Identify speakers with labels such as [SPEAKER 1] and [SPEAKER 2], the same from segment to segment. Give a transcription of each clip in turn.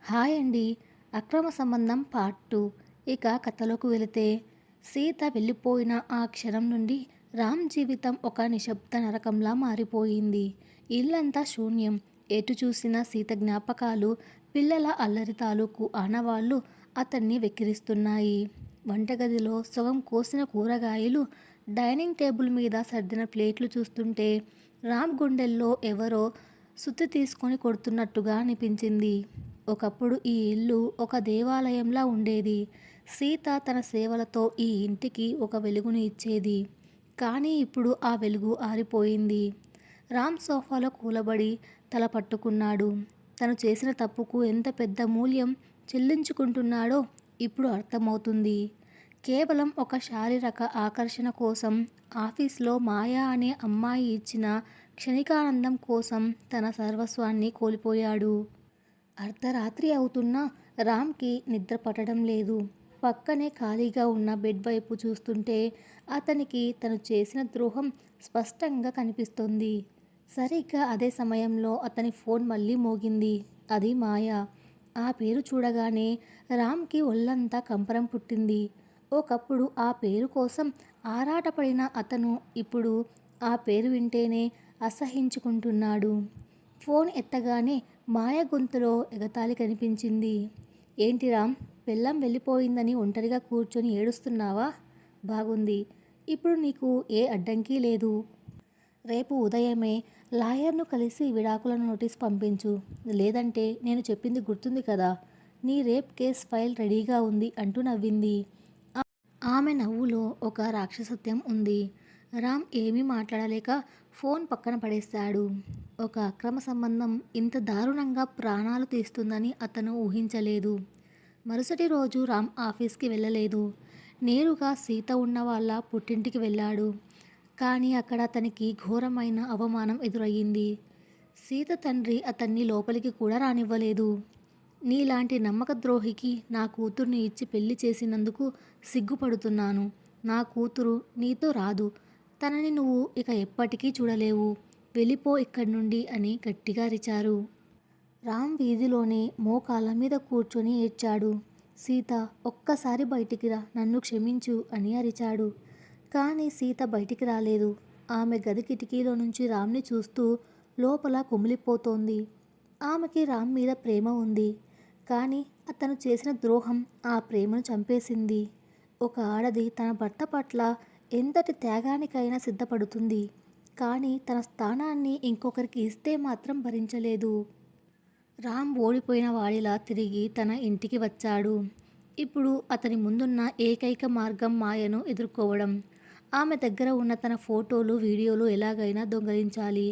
[SPEAKER 1] Hi అండి. అక్రమ సంబంధం పార్ట్ 2. ఇక కథలోకి వెళితే సీత వెళ్ళిపోయిన ఆ క్షణం నుండి రామ్ జీవితం ఒక నిశ్శబ్ద నరకంలా మారిపోయింది. ఇల్లంతా శూన్యం. ఎటు చూసినా సీత జ్ఞాపకాలు, పిల్లల అల్లరి తాలూకు ఆనవాళ్లు అతన్ని వెక్కిరిస్తున్నాయి. వంటగదిలో సగం కోసిన కూరగాయలు, డైనింగ్ టేబుల్ మీద సర్దిన ప్లేట్లు చూస్తుంటే రామ్ గుండెల్లో ఎవరో సుత్తి తీసుకొని కొడుతున్నట్టుగా అనిపించింది. ఒకప్పుడు ఈ ఇల్లు ఒక దేవాలయంలా ఉండేది. సీత తన సేవలతో ఈ ఇంటికి ఒక వెలుగుని ఇచ్చేది. కానీ ఇప్పుడు ఆ వెలుగు ఆరిపోయింది. రామ్ సోఫాలో కూలబడి తల పట్టుకున్నాడు. తను చేసిన తప్పుకు ఎంత పెద్ద మూల్యం చెల్లించుకుంటున్నాడో ఇప్పుడు అర్థమవుతుంది. కేవలం ఒక శారీరక ఆకర్షణ కోసం, ఆఫీస్లో మాయా అనే అమ్మాయి ఇచ్చిన క్షణికానందం కోసం తన సర్వస్వాన్ని కోల్పోయాడు. అర్ధరాత్రి అవుతున్నా రామ్కి నిద్ర పట్టడం లేదు. పక్కనే ఖాళీగా ఉన్న బెడ్ వైపు చూస్తుంటే అతనికి తను చేసిన ద్రోహం స్పష్టంగా కనిపిస్తుంది. సరిగ్గా అదే సమయంలో అతని ఫోన్ మళ్ళీ మోగింది. అది మాయా. ఆ పేరు చూడగానే రామ్కి ఒళ్ళంతా కంపరం పుట్టింది. ఒకప్పుడు ఆ పేరు కోసం ఆరాటపడిన అతను ఇప్పుడు ఆ పేరు వింటేనే అసహించుకుంటున్నాడు. ఫోన్ ఎత్తగానే మాయ గొంతులో ఎగతాళి కనిపించింది. ఏంటి రామ్, పెళ్ళాం వెళ్ళిపోయిందని ఒంటరిగా కూర్చొని ఏడుస్తున్నావా? బాగుంది. ఇప్పుడు నీకు ఏ అడ్డంకి లేదు. రేపు ఉదయమే లాయర్ను కలిసి విడాకుల నోటీస్ పంపించు. లేదంటే నేను చెప్పింది గుర్తుంది కదా, నీ రేప్ కేస్ ఫైల్ రెడీగా ఉంది అంటూ నవ్వింది. ఆమె నవ్వులో ఒక రాక్షసత్యం ఉంది. రామ్ ఏమీ మాట్లాడలేక ఫోన్ పక్కన పడేశాడు. ఒక అక్రమ సంబంధం ఇంత దారుణంగా ప్రాణాలు తీస్తుందని అతను ఊహించలేదు. మరుసటి రోజు రామ్ ఆఫీస్కి వెళ్ళలేదు. నేరుగా సీత ఉన్న వాళ్ళ పుట్టింటికి వెళ్ళాడు. కానీ అక్కడ అతనికి ఘోరమైన అవమానం ఎదురయ్యింది. సీత తండ్రి అతన్ని లోపలికి కూడా రానివ్వలేదు. నీలాంటి నమ్మక ద్రోహికి నా కూతుర్ని ఇచ్చి పెళ్లి చేసినందుకు సిగ్గుపడుతున్నాను. నా కూతురు నీతో రాదు. తనని నువ్వు ఇక ఎప్పటికీ చూడలేవు. వెళ్ళిపో ఇక్కడి నుండి అని గట్టిగా అరిచారు. రామ్ వీధిలోనే మోకాళ్ళ మీద కూర్చొని ఏడ్చాడు. సీత, ఒక్కసారి బయటికి రా, నన్ను క్షమించు అని అరిచాడు. కానీ సీత బయటికి రాలేదు. ఆమె గది కిటికీలో నుంచి రామ్ని చూస్తూ లోపల కుమిలిపోతోంది. ఆమెకి రామ్ మీద ప్రేమ ఉంది. కానీ అతను చేసిన ద్రోహం ఆ ప్రేమను చంపేసింది. ఒక ఆడది తన భర్త పట్ల ఎంతటి త్యాగానికైనా సిద్ధపడుతుంది. కానీ తన స్థానాన్ని ఇంకొకరికి ఇస్తే మాత్రం భరించలేదు. రామ్ ఓడిపోయిన వాడిలా తిరిగి తన ఇంటికి వచ్చాడు. ఇప్పుడు అతని ముందున్న ఏకైక మార్గం మాయను ఎదుర్కోవడం. ఆమె దగ్గర ఉన్న తన ఫోటోలు, వీడియోలు ఎలాగైనా దొంగిలించాలి,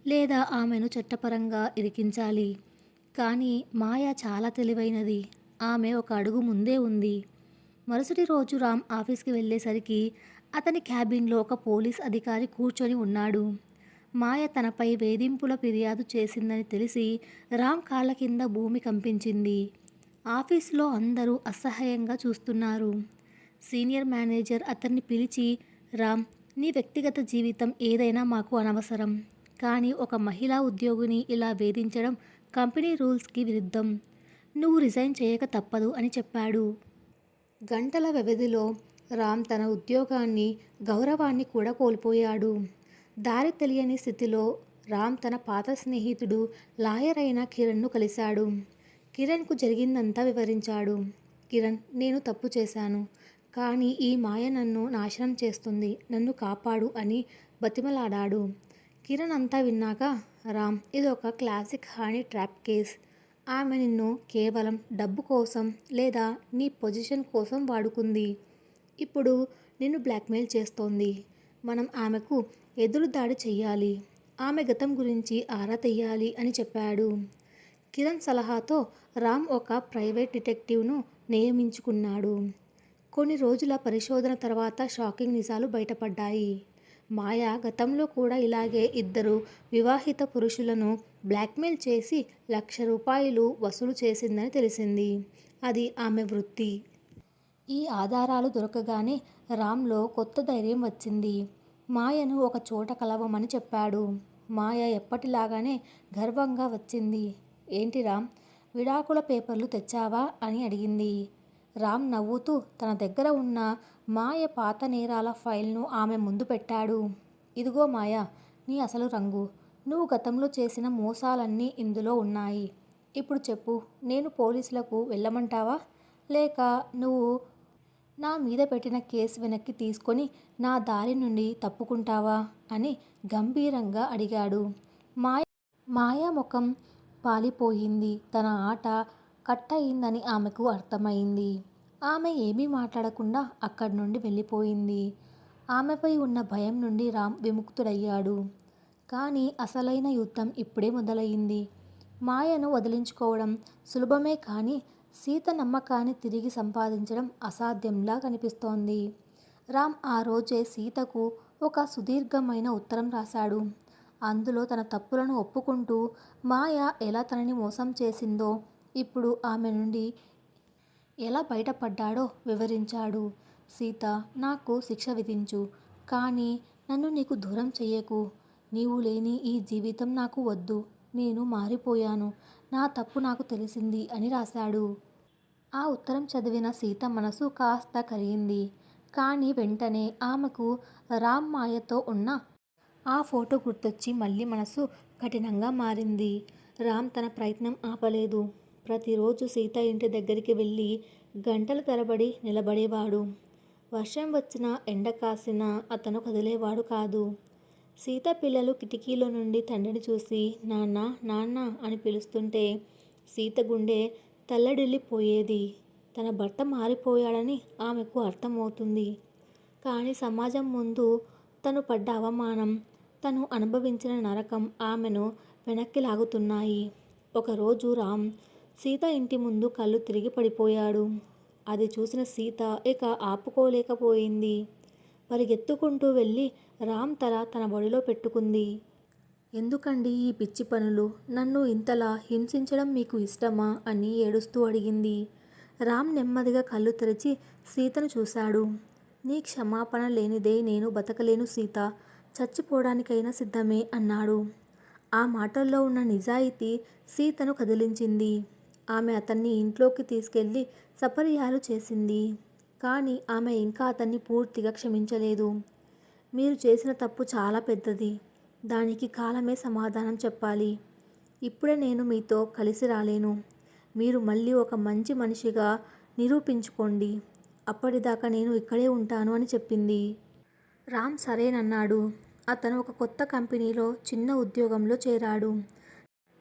[SPEAKER 1] లేదా ఆమెను చట్టపరంగా ఇరికించాలి. కానీ మాయ చాలా తెలివైనది. ఆమె ఒక అడుగు ముందే ఉంది. మరుసటి రోజు రామ్ ఆఫీస్కి వెళ్ళేసరికి అతని క్యాబిన్లో ఒక పోలీస్ అధికారి కూర్చొని ఉన్నాడు. మాయ తనపై వేధింపుల ఫిర్యాదు చేసిందని తెలిసి రామ్ కాళ్ళ కింద భూమి కంపించింది. ఆఫీసులో అందరూ అసహ్యంగా చూస్తున్నారు. సీనియర్ మేనేజర్ అతన్ని పిలిచి, రామ్, నీ వ్యక్తిగత జీవితం ఏదైనా మాకు అనవసరం. కానీ ఒక మహిళా ఉద్యోగిని ఇలా వేధించడం కంపెనీ రూల్స్కి విరుద్ధం. నువ్వు రిజైన్ చేయక తప్పదు అని చెప్పాడు. గంటల వ్యవధిలో రామ్ తన ఉద్యోగాన్ని, గౌరవాన్ని కూడా కోల్పోయాడు. దారి తెలియని స్థితిలో రామ్ తన పాత స్నేహితుడు లాయర్ అయిన కిరణ్ను కలిశాడు. కిరణ్కు జరిగిందంతా వివరించాడు. కిరణ్, నేను తప్పు చేశాను. కానీ ఈ మాయ నన్ను నాశనం చేస్తుంది. నన్ను కాపాడు అని బతిమలాడాడు. కిరణ్ అంతా విన్నాక, రామ్, ఇది ఒక క్లాసిక్ హనీ ట్రాప్ కేస్. ఆమె నిన్ను కేవలం డబ్బు కోసం లేదా నీ పొజిషన్ కోసం వాడుకుంది. ఇప్పుడు నిన్ను బ్లాక్మెయిల్ చేస్తోంది. మనం ఆమెకు ఎదురుదాడి చెయ్యాలి. ఆమె గతం గురించి ఆరా తీయాలి అని చెప్పాడు. కిరణ్ సలహాతో రామ్ ఒక ప్రైవేట్ డిటెక్టివ్ను నియమించుకున్నాడు. కొన్ని రోజుల పరిశోధన తర్వాత షాకింగ్ నిజాలు బయటపడ్డాయి. మాయ గతంలో కూడా ఇలాగే ఇద్దరు వివాహిత పురుషులను బ్లాక్మెయిల్ చేసి ₹1,00,000 వసూలు చేసిందని తెలిసింది. అది ఆమె వృత్తి. ఈ ఆధారాలు దొరకగానే రామ్లో కొత్త ధైర్యం వచ్చింది. మాయను ఒక చోట కలవమని చెప్పాడు. మాయ ఎప్పటిలాగానే గర్వంగా వచ్చింది. ఏంటి రామ్, విడాకుల పేపర్లు తెచ్చావా అని అడిగింది. రామ్ నవ్వుతూ తన దగ్గర ఉన్న మాయ పాత నేరాల ఫైల్ను ఆమె ముందు పెట్టాడు. ఇదిగో మాయ, నీ అసలు రంగు. నువ్వు గతంలో చేసిన మోసాలన్నీ ఇందులో ఉన్నాయి. ఇప్పుడు చెప్పు, నేను పోలీసులకు వెళ్ళమంటావా, లేక నువ్వు నా మీద పెట్టిన కేసు వెనక్కి తీసుకొని నా దారి నుండి తప్పుకుంటావా అని గంభీరంగా అడిగాడు. మాయ ముఖం పాలిపోయింది. తన ఆట కట్టయిందని ఆమెకు అర్థమైంది. ఆమె ఏమీ మాట్లాడకుండా అక్కడి నుండి వెళ్ళిపోయింది. ఆమెపై ఉన్న భయం నుండి రామ్ విముక్తుడయ్యాడు. కానీ అసలైన యుద్ధం ఇప్పుడే మొదలయ్యింది. మాయను వదిలించుకోవడం సులభమే, కానీ సీత నమ్మకాన్ని తిరిగి సంపాదించడం అసాధ్యంలా కనిపిస్తోంది. రామ్ ఆ రోజే సీతకు ఒక సుదీర్ఘమైన ఉత్తరం రాశాడు. అందులో తన తప్పులను ఒప్పుకుంటూ మాయ ఎలా తనని మోసం చేసిందో, ఇప్పుడు ఆమె నుండి ఎలా బయటపడ్డాడో వివరించాడు. సీత, నాకు శిక్ష విధించు, కానీ నన్ను నీకు దూరం చెయ్యకు. నీవు లేని ఈ జీవితం నాకు వద్దు. నేను మారిపోయాను. నా తప్పు నాకు తెలిసింది అని రాశాడు. ఆ ఉత్తరం చదివిన సీత మనసు కాస్త కరిగింది. కానీ వెంటనే ఆమెకు రామ్ మాయతో ఉన్న ఆ ఫోటో గుర్తొచ్చి మళ్ళీ మనసు కఠినంగా మారింది. రామ్ తన ప్రయత్నం ఆపలేదు. ప్రతిరోజు సీత ఇంటి దగ్గరికి వెళ్ళి గంటల తరబడి నిలబడేవాడు. వర్షం వచ్చినా ఎండ కాసినా అతను కదిలేవాడు కాదు. సీత పిల్లలు కిటికీలో నుండి తండ్రిని చూసి నాన్న నాన్న అని పిలుస్తుంటే సీత గుండె తల్లడిల్లిపోయేది. తన భర్త మారిపోయాడని ఆమెకు అర్థమవుతుంది. కానీ సమాజం ముందు తను పడ్డ అవమానం, తను అనుభవించిన నరకం ఆమెను వెనక్కి లాగుతున్నాయి. ఒకరోజు రామ్ సీత ఇంటి ముందు కళ్ళు తిరిగి పడిపోయాడు. అది చూసిన సీత ఇక ఆపుకోలేకపోయింది. పరిగెత్తుకుంటూ వెళ్ళి రామ్ తల తన ఒడిలో పెట్టుకుంది. ఎందుకండి ఈ పిచ్చి పనులు? నన్ను ఇంతలా హింసించడం మీకు ఇష్టమా అని ఏడుస్తూ అడిగింది. రామ్ నెమ్మదిగా కళ్ళు తెరిచి సీతను చూశాడు. నీ క్షమాపణ లేనిదే నేను బతకలేను సీత, చచ్చిపోవడానికైనా సిద్ధమే అన్నాడు. ఆ మాటల్లో ఉన్న నిజాయితీ సీతను కదిలించింది. ఆమె అతన్ని ఇంట్లోకి తీసుకెళ్లి సపర్యాలు చేసింది. కానీ ఆమె ఇంకా అతన్ని పూర్తిగా క్షమించలేదు. మీరు చేసిన తప్పు చాలా పెద్దది. దానికి కాలమే సమాధానం చెప్పాలి. ఇప్పుడే నేను మీతో కలిసి రాలేను. మీరు మళ్ళీ ఒక మంచి మనిషిగా నిరూపించుకోండి. అప్పటిదాకా నేను ఇక్కడే ఉంటాను అని చెప్పింది. రామ్ సరేనన్నాడు. అతను ఒక కొత్త కంపెనీలో చిన్న ఉద్యోగంలో చేరాడు.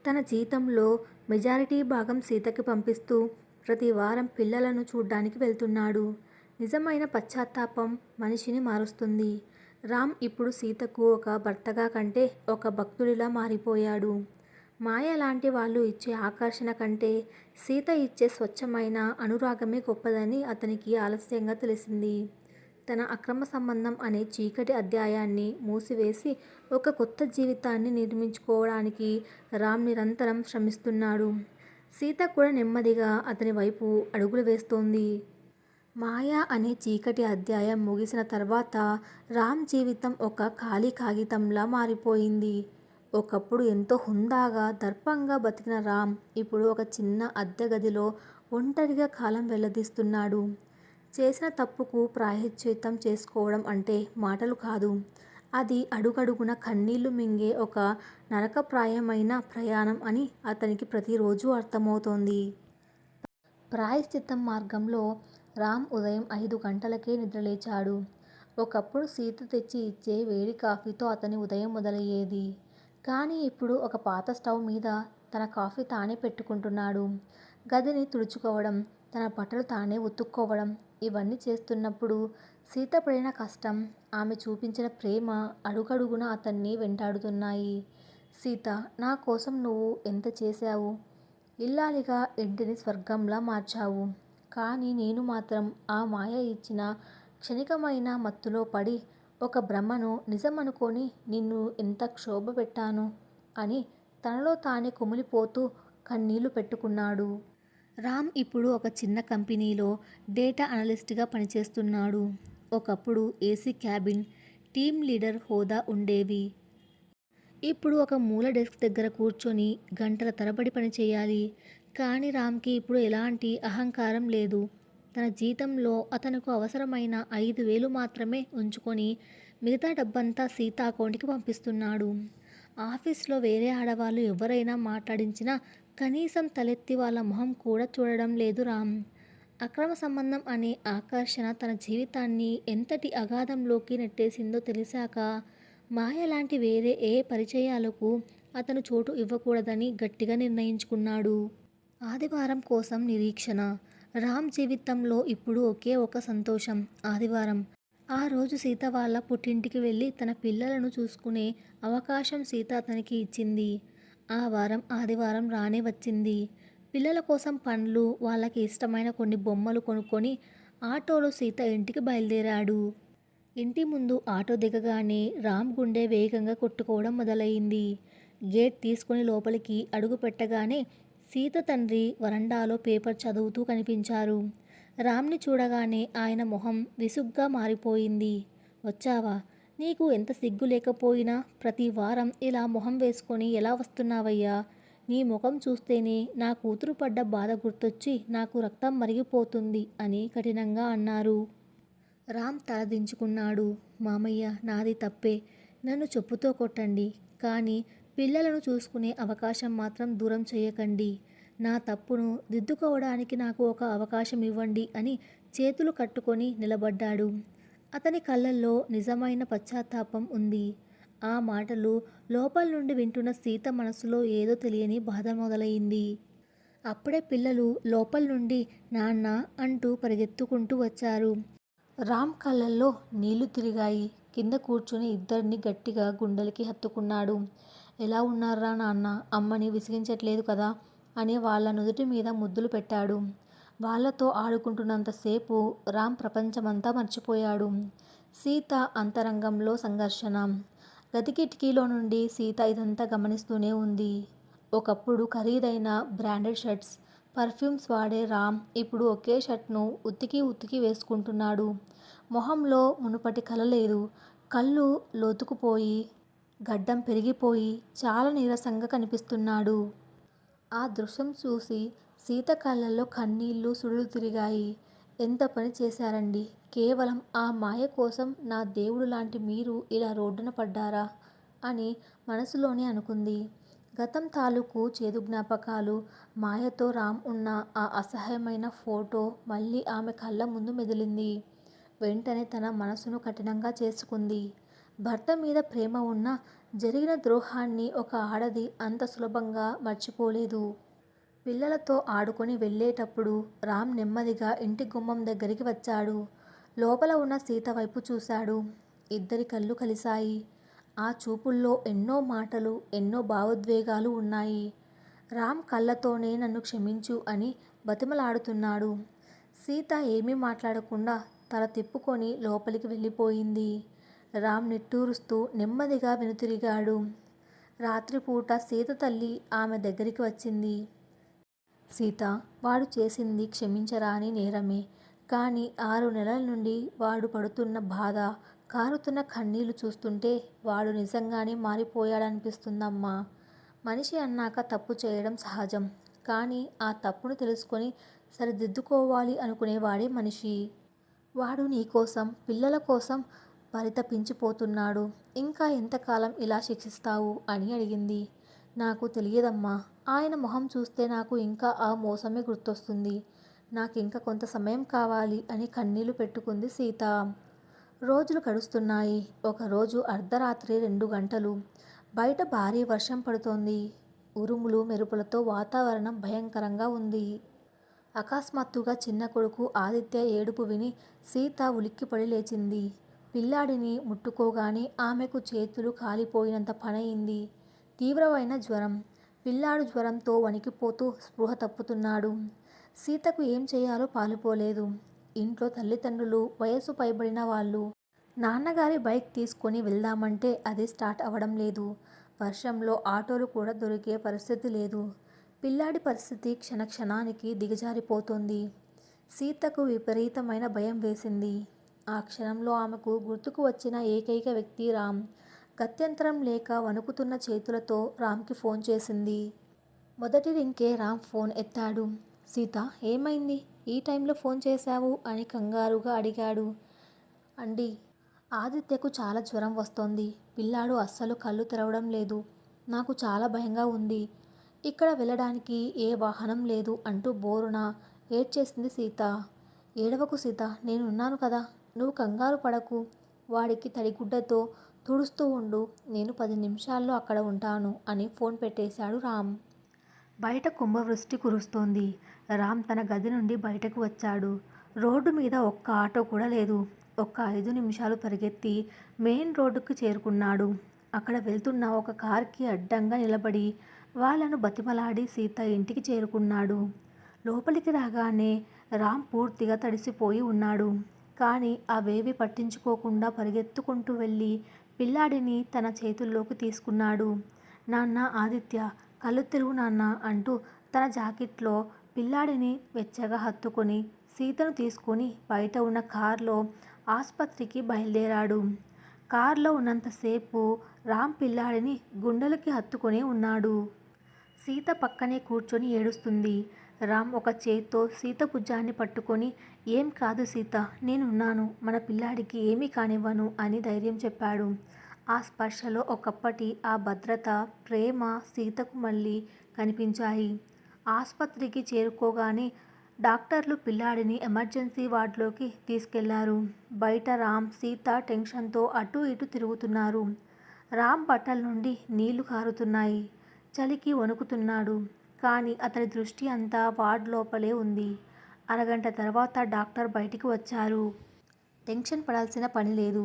[SPEAKER 1] తన జీతంలో మెజారిటీ భాగం సీతకి పంపిస్తూ ప్రతి వారం పిల్లలను చూడ్డానికి వెళ్తున్నాడు. నిజమైన పశ్చాత్తాపం మనిషిని మారుస్తుంది. రామ్ ఇప్పుడు సీతకు ఒక భర్తగా కంటే ఒక భక్తుడిలా మారిపోయాడు. మాయ లాంటి వాళ్ళు ఇచ్చే ఆకర్షణ కంటే సీత ఇచ్చే స్వచ్ఛమైన అనురాగమే గొప్పదని అతనికి ఆలస్యంగా తెలిసింది. తన అక్రమ సంబంధం అనే చీకటి అధ్యాయాన్ని మూసివేసి ఒక కొత్త జీవితాన్ని నిర్మించుకోవడానికి రామ్ నిరంతరం శ్రమిస్తున్నాడు. సీత కూడా నెమ్మదిగా అతని వైపు అడుగులు వేస్తోంది. మాయ అనే చీకటి అధ్యాయం ముగిసిన తర్వాత రామ్ జీవితం ఒక ఖాళీ కాగితంలా మారిపోయింది. ఒకప్పుడు ఎంతో హుందాగా దర్పంగా బతికిన రామ్ ఇప్పుడు ఒక చిన్న అద్దె గదిలో ఒంటరిగా కాలం వెళ్లదీస్తున్నాడు. చేసిన తప్పుకు ప్రాయశ్చిత్తం చేసుకోవడం అంటే మాటలు కాదు. అది అడుగడుగున కన్నీళ్లు మింగే ఒక నరకప్రాయమైన ప్రయాణం అని అతనికి ప్రతిరోజు అర్థమవుతోంది. ప్రాయశ్చిత్తం మార్గంలో రామ్ ఉదయం 5 గంటలకే నిద్రలేచాడు. ఒకప్పుడు సీత తెచ్చి ఇచ్చే వేడి కాఫీతో అతని ఉదయం మొదలయ్యేది. కానీ ఇప్పుడు ఒక పాత స్టవ్ మీద తన కాఫీ తానే పెట్టుకుంటున్నాడు. గదిని తుడుచుకోవడం, తన బట్టలు తానే ఉతుక్కోవడం, ఇవన్నీ చేస్తున్నప్పుడు సీత పడిన కష్టం, ఆమె చూపించిన ప్రేమ అడుగడుగునా అతన్ని వెంటాడుతున్నాయి. సీత, నా కోసం నువ్వు ఎంత చేశావు. ఇల్లాలిగా ఇంటిని స్వర్గంలా మార్చావు. కానీ నేను మాత్రం ఆ మాయ ఇచ్చిన క్షణికమైన మత్తులో పడి ఒక భ్రమను నిజమనుకొని నిన్ను ఎంత క్షోభ పెట్టాను అని తనలో తానే కుమిలిపోతూ కన్నీళ్లు పెట్టుకున్నాడు. రామ్ ఇప్పుడు ఒక చిన్న కంపెనీలో డేటా అనలిస్ట్గా పనిచేస్తున్నాడు. ఒకప్పుడు ఏసీ క్యాబిన్, టీమ్ లీడర్ హోదా ఉండేవి. ఇప్పుడు ఒక మూల డెస్క్ దగ్గర కూర్చొని గంటల తరబడి పనిచేయాలి. కానీ రామ్‌కి ఇప్పుడు ఎలాంటి అహంకారం లేదు. తన జీతంలో అతనుకు అవసరమైన 5,000 మాత్రమే ఉంచుకొని మిగతా డబ్బంతా సీత అకౌంట్‌కి పంపిస్తున్నాడు. ఆఫీస్‌లో వేరే ఆడవాళ్ళు ఎవరైనా మాట్లాడించినా కనీసం తలెత్తి వాళ్ళ మొహం కూడా చూడడం లేదు రామ్. అక్రమ సంబంధం అనే ఆకర్షణ తన జీవితాన్ని ఎంతటి అగాధంలోకి నెట్టేసిందో తెలిసాక మాయ లాంటి వేరే ఏ పరిచయాలకు అతను చోటు ఇవ్వకూడదని గట్టిగా నిర్ణయించుకున్నాడు. ఆదివారం కోసం నిరీక్షణ. రామ్ జీవితంలో ఇప్పుడు ఒకే ఒక సంతోషం ఆదివారం. ఆ రోజు సీత వాళ్ళ పుట్టింటికి వెళ్ళి తన పిల్లలను చూసుకునే అవకాశం సీత అతనికి ఇచ్చింది. ఆ వారం ఆదివారం రానే వచ్చింది. పిల్లల కోసం పండ్లు, వాళ్ళకి ఇష్టమైన కొన్ని బొమ్మలు కొనుక్కొని ఆటోలో సీత ఇంటికి బయలుదేరాడు. ఇంటి ముందు ఆటో దిగగానే రామ్ గుండె వేగంగా కొట్టుకోవడం మొదలయింది. గేట్ తీసుకుని లోపలికి అడుగు పెట్టగానే సీత తండ్రి వరండాలో పేపర్ చదువుతూ కనిపించారు. రామ్ని చూడగానే ఆయన మొహం విసుగ్గా మారిపోయింది. వచ్చావా? నీకు ఎంత సిగ్గు లేకపోయినా ప్రతి వారం ఇలా మొహం వేసుకొని ఎలా వస్తున్నావయ్యా? నీ ముఖం చూస్తేనే నా కూతురు పడ్డ బాధ గుర్తొచ్చి నాకు రక్తం మరిగిపోతుంది అని కఠినంగా అన్నారు. రామ్ తలదించుకున్నాడు. మామయ్య, నాది తప్పే. నన్ను చెప్పుతో కొట్టండి. కానీ పిల్లలను చూసుకునే అవకాశం మాత్రం దూరం చేయకండి. నా తప్పును దిద్దుకోవడానికి నాకు ఒక అవకాశం ఇవ్వండి అని చేతులు కట్టుకొని నిలబడ్డాడు. అతని కళ్ళల్లో నిజమైన పశ్చాత్తాపం ఉంది. ఆ మాటలు లోపల నుండి వింటున్న సీత మనసులో ఏదో తెలియని బాధ మొదలైంది. అప్పుడే పిల్లలు లోపల నుండి నాన్న అంటూ పరిగెత్తుకుంటూ వచ్చారు. రామ్ కళ్ళల్లో నీళ్లు తిరిగాయి. కింద కూర్చుని ఇద్దరిని గట్టిగా గుండెలకి హత్తుకున్నాడు. ఎలా ఉన్నారా నాన్న? అమ్మని విసిగించట్లేదు కదా అని వాళ్ళ నుదుటి మీద ముద్దులు పెట్టాడు. వాళ్ళతో ఆడుకుంటున్నంతసేపు రామ్ ప్రపంచమంతా మర్చిపోయాడు. సీత అంతరంగంలో సంఘర్షణ. గది కిటికీలో నుండి సీత ఇదంతా గమనిస్తూనే ఉంది. ఒకప్పుడు ఖరీదైన బ్రాండెడ్ షర్ట్స్, పర్ఫ్యూమ్స్ వాడే రామ్ ఇప్పుడు ఒకే షర్ట్ను ఉతికి ఉతికి వేసుకుంటున్నాడు. మొహంలో మునుపటి కళ లేదు. కళ్ళు లోతుకుపోయి, గడ్డం పెరిగిపోయి చాలా నీరసంగా కనిపిస్తున్నాడు. ఆ దృశ్యం చూసి సీత కళ్ళల్లో కన్నీళ్లు సుడులు తిరిగాయి. ఎంత పని చేశారండి? కేవలం ఆ మాయ కోసం నా దేవుడు లాంటి మీరు ఇలా రోడ్డున పడ్డారా అని మనసులోనే అనుకుంది. గతం తాలూకు చేదు జ్ఞాపకాలు, మాయతో రామ్ ఉన్న ఆ అసహ్యమైన ఫోటో మళ్ళీ ఆమె కళ్ళ ముందు మెదిలింది. వెంటనే తన మనసును కఠినంగా చేసుకుంది. భర్త మీద ప్రేమ ఉన్నా జరిగిన ద్రోహాన్ని ఒక ఆడది అంత సులభంగా మర్చిపోలేదు. పిల్లలతో ఆడుకొని వెళ్ళేటప్పుడు రామ్ నెమ్మదిగా ఇంటి గుమ్మం దగ్గరికి వచ్చాడు. లోపల ఉన్న సీత వైపు చూశాడు. ఇద్దరి కళ్ళు కలిశాయి. ఆ చూపుల్లో ఎన్నో మాటలు, ఎన్నో భావోద్వేగాలు ఉన్నాయి. రామ్ కళ్ళతోనే నన్ను క్షమించు అని బతిమలాడుతున్నాడు. సీత ఏమీ మాట్లాడకుండా తల తిప్పుకొని లోపలికి వెళ్ళిపోయింది. రామ్ నిట్టూరుస్తూ నెమ్మదిగా వెనుతిరిగాడు. రాత్రిపూట సీత తల్లి ఆమె దగ్గరికి వచ్చింది. సీత, వాడు చేసింది క్షమించరాని నేరమే. కానీ 6 నెలల నుండి వాడు పడుతున్న బాధ, కారుతున్న కన్నీళ్లు చూస్తుంటే వాడు నిజంగానే మారిపోయాడనిపిస్తుందమ్మా. మనిషి అన్నాక తప్పు చేయడం సహజం. కానీ ఆ తప్పును తెలుసుకొని సరిదిద్దుకోవాలి అనుకునేవాడే మనిషి. వాడు నీకోసం, పిల్లల కోసం పరితపించిపోతున్నాడు. ఇంకా ఎంతకాలం ఇలా శిక్షిస్తావు అని అడిగింది. నాకు తెలియదమ్మా. ఆయన మొహం చూస్తే నాకు ఇంకా ఆ మోసమే గుర్తొస్తుంది. నాకింక కొంత సమయం కావాలి అని కన్నీళ్లు పెట్టుకుంది సీత. రోజులు గడుస్తున్నాయి. ఒకరోజు అర్ధరాత్రి 2 గంటలు. బయట భారీ వర్షం పడుతోంది. ఉరుములు మెరుపులతో వాతావరణం భయంకరంగా ఉంది. అకస్మాత్తుగా చిన్న కొడుకు ఆదిత్య ఏడుపు విని సీత ఉలిక్కిపడి లేచింది. పిల్లాడిని ముట్టుకోగానే ఆమెకు చేతులు కాలిపోయినంత పనయింది. తీవ్రమైన జ్వరం. పిల్లాడు జ్వరంతో వణికిపోతూ స్పృహ తప్పుతున్నాడు. సీతకు ఏం చేయాలో పాలుపోలేదు. ఇంట్లో తల్లిదండ్రులు, వయసు పైబడిన వాళ్ళు. నాన్నగారి బైక్ తీసుకొని వెళ్దామంటే అది స్టార్ట్ అవ్వడం లేదు. వర్షంలో ఆటోలు కూడా దొరికే పరిస్థితి లేదు. పిల్లాడి పరిస్థితి క్షణక్షణానికి దిగజారిపోతోంది. సీతకు విపరీతమైన భయం వేసింది. ఆ క్షణంలో ఆమెకు గుర్తుకు వచ్చిన ఏకైక వ్యక్తి రామ్. గత్యంతరం లేక వణుకుతున్న చేతులతో రామ్కి ఫోన్ చేసింది. మొదటి రింగ్కే రామ్ ఫోన్ ఎత్తాడు. సీత, ఏమైంది? ఈ టైంలో ఫోన్ చేశావు అని కంగారుగా అడిగాడు. అండి, ఆదిత్యకు చాలా జ్వరం వస్తోంది. పిల్లాడు అస్సలు కళ్ళు తెరవడం లేదు. నాకు చాలా భయంగా ఉంది. ఇక్కడ వెళ్ళడానికి ఏ వాహనం లేదు అంటూ బోరున ఏడ్చేసింది సీత. ఏడవకు సీత, నేనున్నాను కదా, నువ్వు కంగారు పడకు. వాడికి తడిగుడ్డతో తుడుస్తూ ఉండు. నేను 10 నిమిషాల్లో అక్కడ ఉంటాను అని ఫోన్ పెట్టేశాడు రామ్. బయట కుంభవృష్టి కురుస్తోంది. రామ్ తన గది నుండి బయటకు వచ్చాడు. రోడ్డు మీద ఒక్క ఆటో కూడా లేదు. ఒక్క 5 నిమిషాలు పరిగెత్తి మెయిన్ రోడ్డుకు చేరుకున్నాడు. అక్కడ వెళ్తున్న ఒక కార్కి అడ్డంగా నిలబడి వాళ్ళను బతిమలాడి సీత ఇంటికి చేరుకున్నాడు. లోపలికి రాగానే రామ్ పూర్తిగా తడిసిపోయి ఉన్నాడు. కానీ అవేవి పట్టించుకోకుండా పరిగెత్తుకుంటూ వెళ్ళి పిల్లాడిని తన చేతుల్లోకి తీసుకున్నాడు. నాన్న ఆదిత్య, కళ్ళు తెరువు నాన్న అంటూ తన జాకెట్లో పిల్లాడిని వెచ్చగా హత్తుకొని సీతను తీసుకొని బయట ఉన్న కారులో ఆస్పత్రికి బయలుదేరాడు. కారులో ఉన్నంతసేపు రామ్ పిల్లాడిని గుండెలకి హత్తుకొని ఉన్నాడు. సీత పక్కనే కూర్చొని ఏడుస్తుంది. రామ్ ఒక చేత్తో సీత భుజాన్ని పట్టుకొని, ఏం కాదు సీత, నేనున్నాను, మన పిల్లాడికి ఏమీ కానివ్వను అని ధైర్యం చెప్పాడు. ఆ స్పర్శలో ఒకప్పటి ఆ భద్రత, ప్రేమ సీతకు మళ్ళీ కనిపించాయి. ఆస్పత్రికి చేరుకోగానే డాక్టర్లు పిల్లాడిని ఎమర్జెన్సీ వార్డులోకి తీసుకెళ్లారు. బయట రామ్, సీత టెన్షన్తో అటూ ఇటూ తిరుగుతున్నారు. రామ్ బట్టల నుండి నీళ్లు కారుతున్నాయి. చలికి వణుకుతున్నాడు. కానీ అతని దృష్టి అంతా వార్డ్ లోపలే ఉంది. అరగంట తర్వాత డాక్టర్ బయటికి వచ్చారు. టెన్షన్ పడాల్సిన పని లేదు.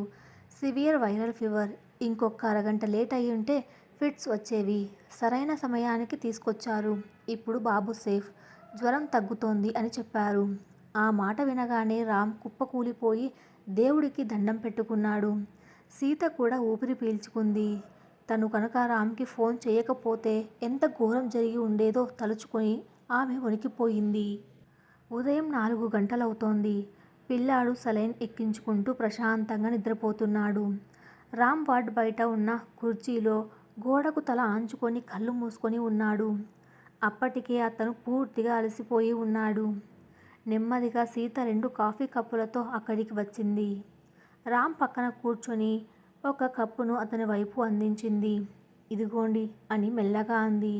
[SPEAKER 1] Severe viral fever. ఇంకొక అరగంట లేట్ అయ్యి ఉంటే ఫిట్స్ వచ్చేవి. సరైన సమయానికి తీసుకొచ్చారు. ఇప్పుడు బాబు సేఫ్. జ్వరం తగ్గుతోంది అని చెప్పారు. ఆ మాట వినగానే రామ్ కుప్పకూలిపోయి దేవుడికి దండం పెట్టుకున్నాడు. సీత కూడా ఊపిరి పీల్చుకుంది. తను కనుక రామ్కి ఫోన్ చేయకపోతే ఎంత ఘోరం జరిగి ఉండేదో తలుచుకొని ఆమె వణికిపోయింది. ఉదయం 4 గంటలవుతోంది. పిల్లాడు సలైన్ ఎక్కించుకుంటూ ప్రశాంతంగా నిద్రపోతున్నాడు. రామ్ వార్డ్ బయట ఉన్న కుర్చీలో గోడకు తల ఆంచుకొని కళ్ళు మూసుకొని ఉన్నాడు. అప్పటికే అతను పూర్తిగా అలసిపోయి ఉన్నాడు. నెమ్మదిగా సీత 2 కాఫీ కప్పులతో అక్కడికి వచ్చింది. రామ్ పక్కన కూర్చొని ఒక కప్పును అతని వైపు అందించింది. ఇదిగోండి అని మెల్లగా అంది.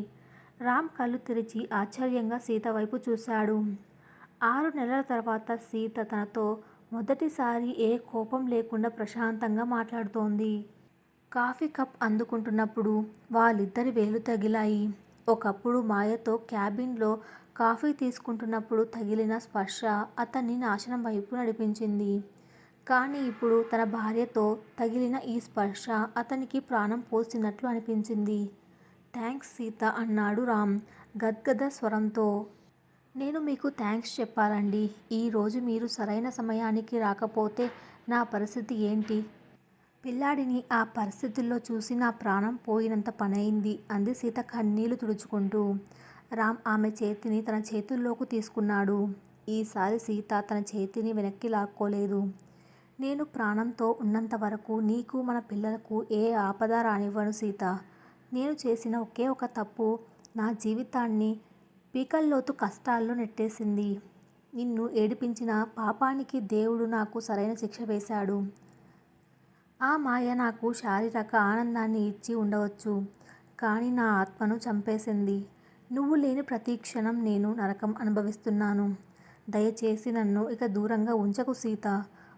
[SPEAKER 1] రామ్ కళ్ళు తెరిచి ఆశ్చర్యంగా సీత వైపు చూశాడు. 6 నెలల తర్వాత సీత తనతో మొదటిసారి ఏ కోపం లేకుండా ప్రశాంతంగా మాట్లాడుతోంది. కాఫీ కప్ అందుకుంటున్నప్పుడు వాళ్ళిద్దరి వేలు తగిలాయి. ఒకప్పుడు మాయతో క్యాబిన్లో కాఫీ తీసుకుంటున్నప్పుడు తగిలిన స్పర్శ అతన్ని నాశనం వైపు నడిపించింది. కానీ ఇప్పుడు తన భార్యతో తగిలిన ఈ స్పర్శ అతనికి ప్రాణం పోసినట్లు అనిపించింది. థ్యాంక్స్ సీత అన్నాడు రామ్ గద్గద స్వరంతో. నేను మీకు థ్యాంక్స్ చెప్పాలండి. ఈరోజు మీరు సరైన సమయానికి రాకపోతే నా పరిస్థితి ఏంటి? పిల్లాడిని ఆ పరిస్థితుల్లో చూసి నా ప్రాణం పోయినంత పనైంది అంది సీత కన్నీళ్లు తుడుచుకుంటూ. రామ్ ఆమె చేతిని తన చేతుల్లోకి తీసుకున్నాడు. ఈసారి సీత తన చేతిని వెనక్కి లాక్కోలేదు. నేను ప్రాణంతో ఉన్నంత వరకు నీకు, మన పిల్లలకు ఏ ఆపద రానివ్వను సీత. నేను చేసిన ఒకే ఒక తప్పు నా జీవితాన్ని పీకల్లోతు కష్టాల్లో నెట్టేసింది. నిన్ను ఏడిపించిన పాపానికి దేవుడు నాకు సరైన శిక్ష వేశాడు. ఆ మాయ నాకు శారీరక ఆనందాన్ని ఇచ్చి ఉండవచ్చు. కానీ నా ఆత్మను చంపేసింది. నువ్వు లేని ప్రతి క్షణం నేను నరకం అనుభవిస్తున్నాను. దయచేసి నన్ను ఇక దూరంగా ఉంచకు సీత.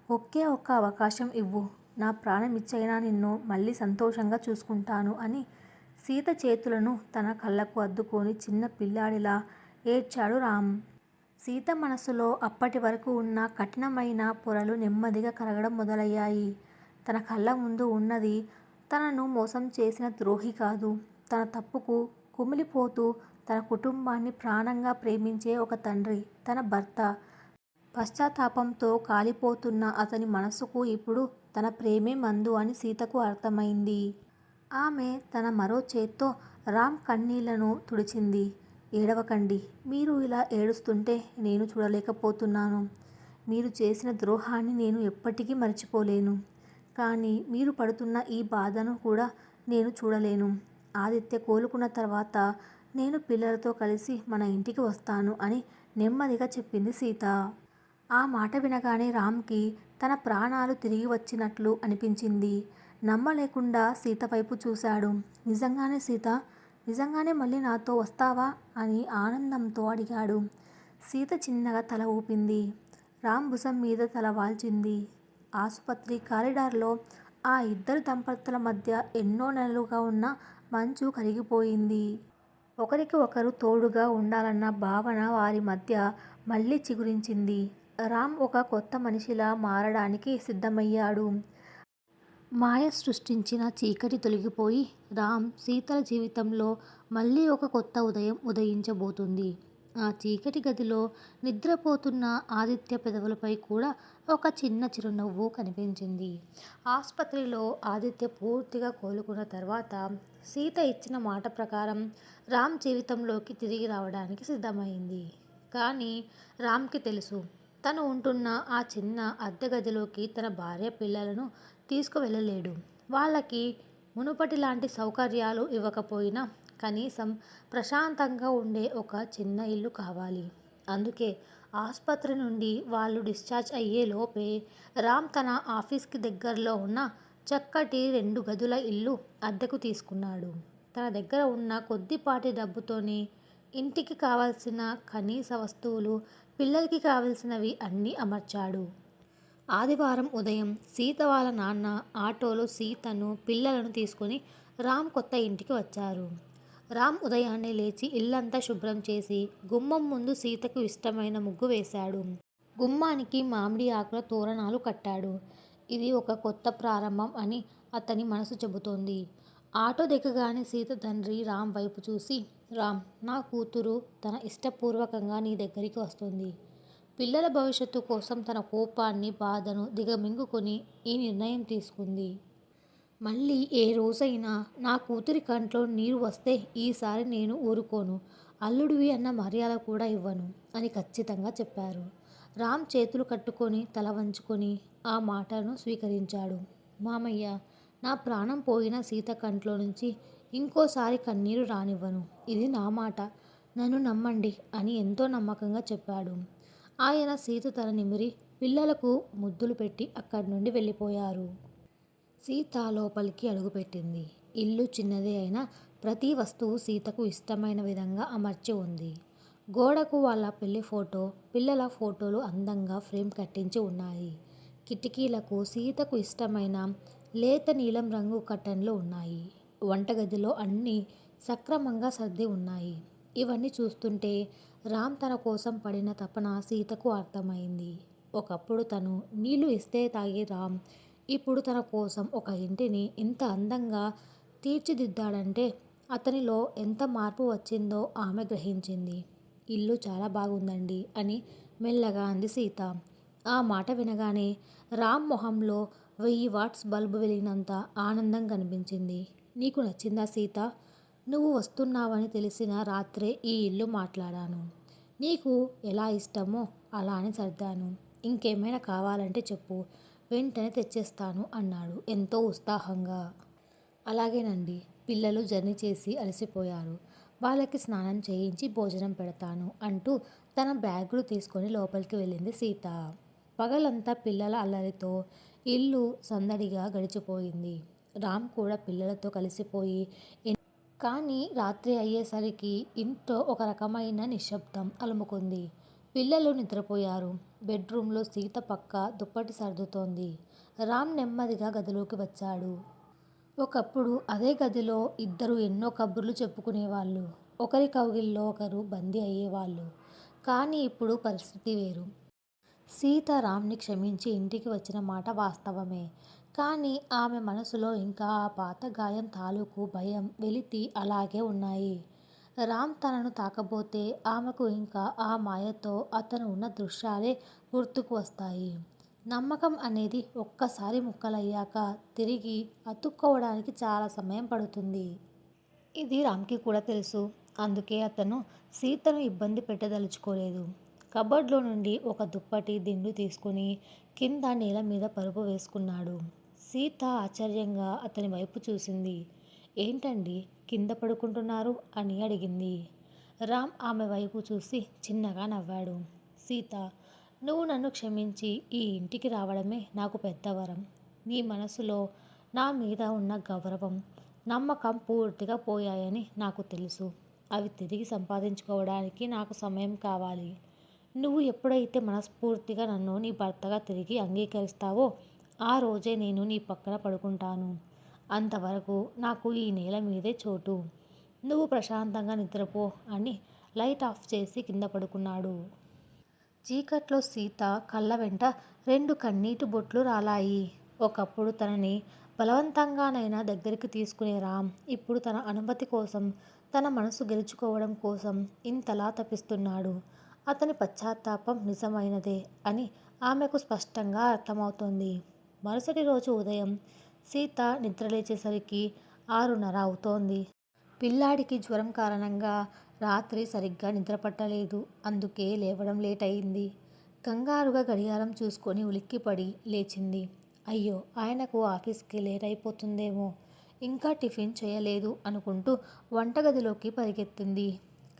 [SPEAKER 1] ఒకే ఒక్క అవకాశం ఇవ్వు. నా ప్రాణం ఇచ్చైనా నిన్ను మళ్ళీ సంతోషంగా చూసుకుంటాను అని సీత చేతులను తన కళ్ళకు అద్దుకొని చిన్న పిల్లాడిలా ఏడ్చాడు రామ్. సీత మనసులో అప్పటి వరకు ఉన్న కఠినమైన పొరలు నెమ్మదిగా కరగడం మొదలయ్యాయి. తన కళ్ళ ముందు ఉన్నది తనను మోసం చేసిన ద్రోహి కాదు, తన తప్పుకు కుమిలిపోతూ తన కుటుంబాన్ని ప్రాణంగా ప్రేమించే ఒక తండ్రి, తన భర్త. పశ్చాత్తాపంతో కాలిపోతున్న అతని మనసుకు ఇప్పుడు తన ప్రేమే మందు అని సీతకు అర్థమైంది. ఆమె తన మరో చేత్తో రామ్ కన్నీళ్లను తుడిచింది. ఏడవకండి. మీరు ఇలా ఏడుస్తుంటే నేను చూడలేకపోతున్నాను. మీరు చేసిన ద్రోహాన్ని నేను ఎప్పటికీ మర్చిపోలేను. కానీ మీరు పడుతున్న ఈ బాధను కూడా నేను చూడలేను. ఆదిత్య కోలుకున్న తర్వాత నేను పిల్లలతో కలిసి మన ఇంటికి వస్తాను అని నెమ్మదిగా చెప్పింది సీత. ఆ మాట వినగానే రామ్కి తన ప్రాణాలు తిరిగి వచ్చినట్లు అనిపించింది. నమ్మలేకుండా సీత వైపు చూశాడు. నిజంగానే సీత, నిజంగానే మళ్ళీ నాతో వస్తావా అని ఆనందంతో అడిగాడు. సీత చిన్నగా తల ఊపింది. రామ్ భుజం మీద తల వాల్చింది. ఆసుపత్రి కారిడార్లో ఆ ఇద్దరు దంపతుల మధ్య ఎన్నో నెలలుగా ఉన్న మంచు కరిగిపోయింది. ఒకరికి ఒకరు తోడుగా ఉండాలన్న భావన వారి మధ్య మళ్ళీ చిగురించింది. రామ్ ఒక కొత్త మనిషిలా మారడానికి సిద్ధమయ్యాడు. మాయ సృష్టించిన చీకటి తొలగిపోయి రామ్, సీతల జీవితంలో మళ్ళీ ఒక కొత్త ఉదయం ఉదయించబోతుంది. ఆ చీకటి గదిలో నిద్రపోతున్న ఆదిత్య పెదవులపై కూడా ఒక చిన్న చిరునవ్వు కనిపించింది. ఆసుపత్రిలో ఆదిత్య పూర్తిగా కోలుకున్న తర్వాత సీత ఇచ్చిన మాట ప్రకారం రామ్ జీవితంలోకి తిరిగి రావడానికి సిద్ధమైంది. కానీ రామ్కి తెలుసు, తను ఉంటున్న ఆ చిన్న అద్దె గదిలోకి తన భార్య పిల్లలను తీసుకువెళ్ళలేడు. వాళ్ళకి మునుపటి లాంటి సౌకర్యాలు ఇవ్వకపోయినా కనీసం ప్రశాంతంగా ఉండే ఒక చిన్న ఇల్లు కావాలి. అందుకే ఆసుపత్రి నుండి వాళ్ళు డిశ్చార్జ్ అయ్యే లోపే రామ్ తన ఆఫీస్కి దగ్గరలో ఉన్న చక్కటి 2 గదుల ఇల్లు అద్దెకు తీసుకున్నాడు. తన దగ్గర ఉన్న కొద్దిపాటి డబ్బుతోనే ఇంటికి కావాల్సిన కనీస వస్తువులు, పిల్లలకి కావలసినవి అన్నీ అమర్చాడు. ఆదివారం ఉదయం సీత వాళ్ళ నాన్న ఆటోలో సీతను, పిల్లలను తీసుకొని రామ్ కొత్త ఇంటికి వచ్చారు. రామ్ ఉదయాన్నే లేచి ఇల్లంతా శుభ్రం చేసి గుమ్మం ముందు సీతకు ఇష్టమైన ముగ్గు వేశాడు. గుమ్మానికి మామిడి ఆకుల తోరణాలు కట్టాడు. ఇది ఒక కొత్త ప్రారంభం అని అతని మనసు చెబుతోంది. ఆటో దిగగానే సీత తండ్రి రామ్ వైపు చూసి, రామ్, నా కూతురు తన ఇష్టపూర్వకంగా నీ దగ్గరికి వస్తుంది. పిల్లల భవిష్యత్తు కోసం తన కోపాన్ని, బాధను దిగమింగుకొని ఈ నిర్ణయం తీసుకుంది. మళ్ళీ ఏ రోజైనా నా కూతురి కంట్లో నీరు వస్తే ఈసారి నేను ఊరుకోను. అల్లుడివి అన్న మర్యాద కూడా ఇవ్వను అని ఖచ్చితంగా చెప్పారు. రామ్ చేతులు కట్టుకొని తల వంచుకొని ఆ మాటను స్వీకరించాడు. మామయ్య, నా ప్రాణం పోయిన సీత కంట్లో నుంచి ఇంకోసారి కన్నీరు రానివ్వను. ఇది నా మాట, నన్ను నమ్మండి అని ఎంతో నమ్మకంగా చెప్పాడు. ఆయన సీత తల నిమిరి పిల్లలకు ముద్దులు పెట్టి అక్కడి నుండి వెళ్ళిపోయారు. సీత లోపలికి అడుగుపెట్టింది. ఇల్లు చిన్నదే అయినా ప్రతి వస్తువు సీతకు ఇష్టమైన విధంగా అమర్చి ఉంది. గోడకు వాళ్ళ పెళ్లి ఫోటో, పిల్లల ఫోటోలు అందంగా ఫ్రేమ్ కట్టించి ఉన్నాయి. కిటికీలకు సీతకు ఇష్టమైన లేత నీలం రంగు కర్టన్లు ఉన్నాయి. వంటగదిలో అన్నీ సక్రమంగా సర్ది ఉన్నాయి. ఇవన్నీ చూస్తుంటే రామ్ తన కోసం పడిన తపన సీతకు అర్థమైంది. ఒకప్పుడు తను నీళ్లు ఇస్తే తాగే రామ్ ఇప్పుడు తన కోసం ఒక ఇంటిని ఇంత అందంగా తీర్చిదిద్దాడంటే అతనిలో ఎంత మార్పు వచ్చిందో ఆమె గ్రహించింది. ఇల్లు చాలా బాగుందండి అని మెల్లగా అంది సీత. ఆ మాట వినగానే రామ్ మొహంలో 1000 వాట్స్ బల్బు వెలిగినంత ఆనందం కనిపించింది. నీకు నచ్చిందా సీత? నువ్వు వస్తున్నావని తెలిసిన రాత్రే ఈ ఇల్లు మాట్లాడాను. నీకు ఎలా ఇష్టమో అలానే సర్దాను. ఇంకేమైనా కావాలంటే చెప్పు, వెంటనే తెచ్చేస్తాను అన్నాడు ఎంతో ఉత్సాహంగా. అలాగేనండి, పిల్లలు జర్నీ చేసి అలసిపోయారు. వాళ్ళకి స్నానం చేయించి భోజనం పెడతాను అంటూ తన బ్యాగులు తీసుకొని లోపలికి వెళ్ళింది సీత. పగలంతా పిల్లల అల్లరితో ఇల్లు సందడిగా గడిచిపోయింది. రామ్ కూడా పిల్లలతో కలిసిపోయి కానీ రాత్రి అయ్యేసరికి ఇంట్లో ఒక రకమైన నిశ్శబ్దం అలుముకుంది. పిల్లలు నిద్రపోయారు. బెడ్రూమ్లో సీత పక్క దుప్పటి సర్దుతోంది. రామ్ నెమ్మదిగా గదిలోకి వచ్చాడు. ఒకప్పుడు అదే గదిలో ఇద్దరు ఎన్నో కబుర్లు చెప్పుకునేవాళ్ళు. ఒకరి కౌగిల్లో ఒకరు బందీ అయ్యేవాళ్ళు. కానీ ఇప్పుడు పరిస్థితి వేరు. సీత రామ్ని క్షమించి ఇంటికి వచ్చిన మాట వాస్తవమే. కానీ ఆమె మనసులో ఇంకా ఆ పాత గాయం తాలూకు భయం, వెలితి అలాగే ఉన్నాయి. రామ్ తనను తాకబోతే ఆమెకు ఇంకా ఆ మాయతో అతను ఉన్న దృశ్యాలే గుర్తుకు వస్తాయి. నమ్మకం అనేది ఒక్కసారి ముక్కలయ్యాక తిరిగి అతుక్కోవడానికి చాలా సమయం పడుతుంది. ఇది రామ్కి కూడా తెలుసు. అందుకే అతను సీతను ఇబ్బంది పెట్టదలుచుకోలేదు. కబోర్డ్లో నుండి ఒక దుప్పటి, దిండు తీసుకుని కింద నేల మీద పరుపు వేసుకున్నాడు. సీత ఆశ్చర్యంగా అతని వైపు చూసింది. ఏంటండి కింద పడుకుంటున్నారు అని అడిగింది. రామ్ ఆమె వైపు చూసి చిన్నగా నవ్వాడు. సీత, నువ్వు నన్ను క్షమించి ఈ ఇంటికి రావడమే నాకు పెద్ద వరం. నీ మనసులో నా మీద ఉన్న గౌరవం, నమ్మకం పూర్తిగా పోయాయని నాకు తెలుసు. అవి తిరిగి సంపాదించుకోవడానికి నాకు సమయం కావాలి. నువ్వు ఎప్పుడైతే మనస్ఫూర్తిగా నన్ను నీ భర్తగా తిరిగి అంగీకరిస్తావో ఆ రోజే నేను నీ పక్కన పడుకుంటాను. అంతవరకు నాకు ఈ నేల మీదే చోటు. నువ్వు ప్రశాంతంగా నిద్రపో అని లైట్ ఆఫ్ చేసి కింద పడుకున్నాడు. చీకట్లో సీత కళ్ళ వెంట 2 కన్నీటి బొట్లు రాలాయి. ఒకప్పుడు తనని బలవంతంగానైనా దగ్గరికి తీసుకునే రామ్ ఇప్పుడు తన అనుమతి కోసం, తన మనసు గెలుచుకోవడం కోసం ఇంతలా తపిస్తున్నాడు. అతని పశ్చాత్తాపం నిజమైనదే అని ఆమెకు స్పష్టంగా అర్థమవుతోంది. మరుసటి రోజు ఉదయం సీత నిద్రలేచేసరికి 6:30 అవుతోంది. పిల్లాడికి జ్వరం కారణంగా రాత్రి సరిగ్గా నిద్రపట్టలేదు. అందుకే లేవడం లేట్ అయింది. కంగారుగా గడియారం చూసుకొని ఉలిక్కిపడి లేచింది. అయ్యో, ఆయనకు ఆఫీస్కి లేట్ అయిపోతుందేమో, ఇంకా టిఫిన్ చేయలేదు అనుకుంటూ వంటగదిలోకి పరిగెత్తింది.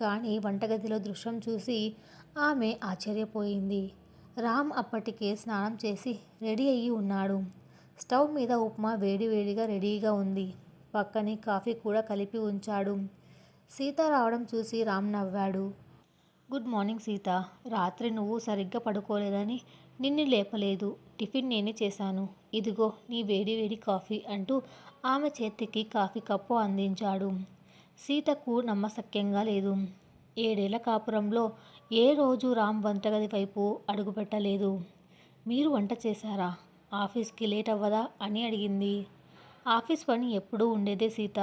[SPEAKER 1] కానీ వంటగదిలో దృశ్యం చూసి ఆమె ఆశ్చర్యపోయింది. రామ్ అప్పటికే స్నానం చేసి రెడీ అయ్యి ఉన్నాడు. స్టవ్ మీద ఉప్మా వేడివేడిగా రెడీగా ఉంది. పక్కనే కాఫీ కూడా కలిపి ఉంచాడు. సీత రావడం చూసి రామ్ నవ్వాడు. Good morning Sita. రాత్రి నువ్వు సరిగ్గా పడుకోలేదని నిన్ను లేపలేదు. టిఫిన్ నేనే చేశాను. ఇదిగో నీ వేడి వేడి కాఫీ అంటూ ఆమె చేతికి కాఫీ కప్పు అందించాడు. సీతకు నమ్మశక్యంగా లేదు. 7 ఏళ్ల కాపురంలో ఏ రోజు రామ్ వంటగది వైపు అడుగుపెట్టలేదు. మీరు వంట చేశారా? ఆఫీస్కి లేట్ అవ్వదా అని అడిగింది. ఆఫీస్ పని ఎప్పుడూ ఉండేదే సీత.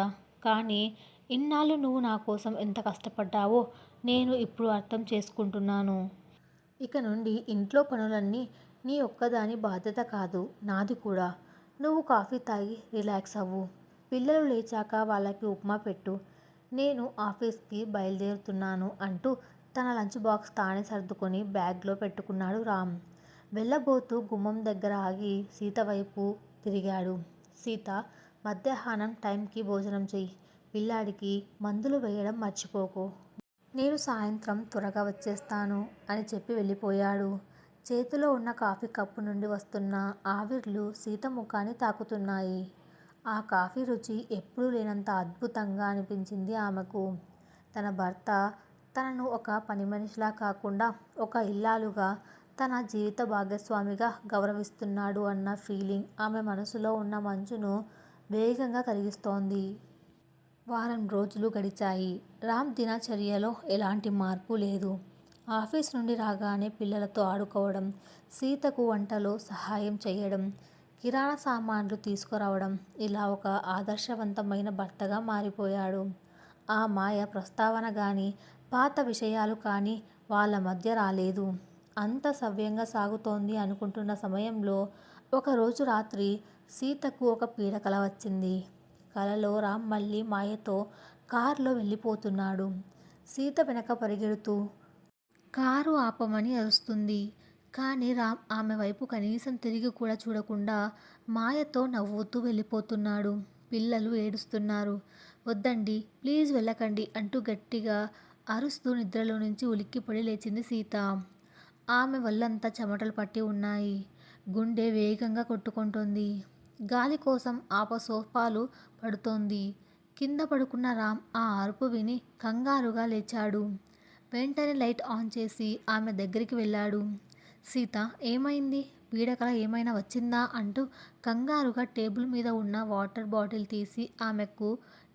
[SPEAKER 1] కానీ ఇన్నాళ్ళు నువ్వు నా కోసం ఎంత కష్టపడ్డావో నేను ఇప్పుడు అర్థం చేసుకుంటున్నాను. ఇక నుండి ఇంట్లో పనులన్నీ నీ ఒక్కదాని బాధ్యత కాదు, నాది కూడా. నువ్వు కాఫీ తాగి రిలాక్స్ అవ్వు. పిల్లలు లేచాక వాళ్ళకి ఉప్మా పెట్టు. నేను ఆఫీస్కి బయలుదేరుతున్నాను అంటూ తన లంచ్ బాక్స్ తానే సర్దుకొని బ్యాగ్లో పెట్టుకున్నాడు రామ్. వెళ్ళబోతూ గుమ్మం దగ్గర ఆగి సీత వైపు తిరిగాడు. సీత, మధ్యాహ్నం టైంకి భోజనం చెయ్యి. పిల్లాడికి మందులు వేయడం మర్చిపోకు. నేను సాయంత్రం త్వరగా వచ్చేస్తాను అని చెప్పి వెళ్ళిపోయాడు. చేతిలో ఉన్న కాఫీ కప్పు నుండి వస్తున్న ఆవిర్లు సీత ముఖాన్ని తాకుతున్నాయి. ఆ కాఫీ రుచి ఎప్పుడూ లేనంత అద్భుతంగా అనిపించింది ఆమెకు. తన భర్త తనను ఒక పనిమనిషిలా కాకుండా ఒక ఇల్లాలుగా, తన జీవిత భాగస్వామిగా గౌరవిస్తున్నాడు అన్న ఫీలింగ్ ఆమె మనసులో ఉన్న మంచును వేగంగా కరిగిస్తోంది. వారం రోజులు గడిచాయి. రామ్ దినచర్యలో ఎలాంటి మార్పు లేదు. ఆఫీస్ నుండి రాగానే పిల్లలతో ఆడుకోవడం, సీతకు వంటలో సహాయం చేయడం, కిరాణా సామాన్లు తీసుకురావడం, ఇలా ఒక ఆదర్శవంతమైన భర్తగా మారిపోయాడు. ఆ మాయ ప్రస్తావన కానీ, పాత విషయాలు కానీ వాళ్ళ మధ్య రాలేదు. అంత సవ్యంగా సాగుతోంది అనుకుంటున్న సమయంలో ఒకరోజు రాత్రి సీతకు ఒక పీడకల వచ్చింది. కలలో రామ్ మళ్ళీ మాయతో కారులో వెళ్ళిపోతున్నాడు. సీత వెనక పరిగెడుతూ కారు ఆపమని అరుస్తుంది. కానీ రామ్ ఆమె వైపు కనీసం తిరిగి కూడా చూడకుండా మాయతో నవ్వుతూ వెళ్ళిపోతున్నాడు. పిల్లలు ఏడుస్తున్నారు. వద్దండి, ప్లీజ్ వెళ్ళకండి అంటూ గట్టిగా అరుస్తూ నిద్రలో నుంచి ఉలిక్కిపడి లేచింది సీత. ఆమె వళ్ళంతా చెమటలు పట్టి ఉన్నాయి. గుండె వేగంగా కొట్టుకుంటోంది. గాలి కోసం ఆపసోపాలు పడుతోంది. కింద పడుకున్న రామ్ ఆ అరుపు విని కంగారుగా లేచాడు. వెంటనే లైట్ ఆన్ చేసి ఆమె దగ్గరికి వెళ్ళాడు. సీత, ఏమైంది? పీడకల ఏమైనా వచ్చిందా అంటూ కంగారుగా టేబుల్ మీద ఉన్న వాటర్ బాటిల్ తీసి ఆమెకు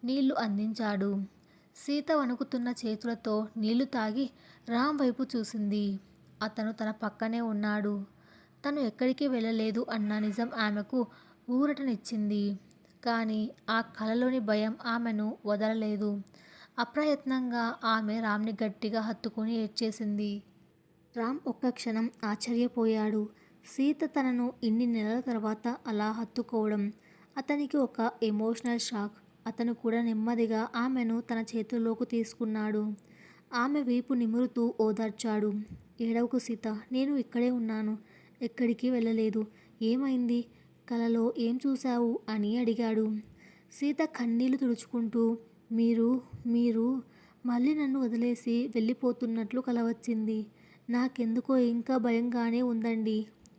[SPEAKER 1] నీళ్లు అందించాడు. సీత వణుకుతున్న చేతులతో నీళ్లు తాగి రామ్ వైపు చూసింది. అతను తన పక్కనే ఉన్నాడు. తను ఎక్కడికి వెళ్ళలేదు అన్న నిజం ఆమెకు ఊరటనిచ్చింది. కానీ ఆ కలలోని భయం ఆమెను వదలలేదు. అప్రయత్నంగా ఆమె రామ్ని గట్టిగా హత్తుకుని ఏడ్చేసింది. రామ్ ఒక్క క్షణం ఆశ్చర్యపోయాడు. సీత తనను ఇన్ని నెలల తర్వాత అలా హత్తుకోవడం అతనికి ఒక ఎమోషనల్ షాక్. అతను కూడా నెమ్మదిగా ఆమెను తన చేతుల్లోకి తీసుకున్నాడు. ఆమె వీపు నిమురుతూ ఓదార్చాడు. ఏడవకు సీత, నేను ఇక్కడే ఉన్నాను. ఎక్కడికి వెళ్ళలేదు. ఏమైంది? కలలో ఏం చూశావు అని అడిగాడు. సీత కన్నీళ్లు తుడుచుకుంటూ, మీరు మీరు మళ్ళీ నన్ను వదిలేసి వెళ్ళిపోతున్నట్లు కల వచ్చింది. నాకెందుకో ఇంకా భయంగానే ఉందండి.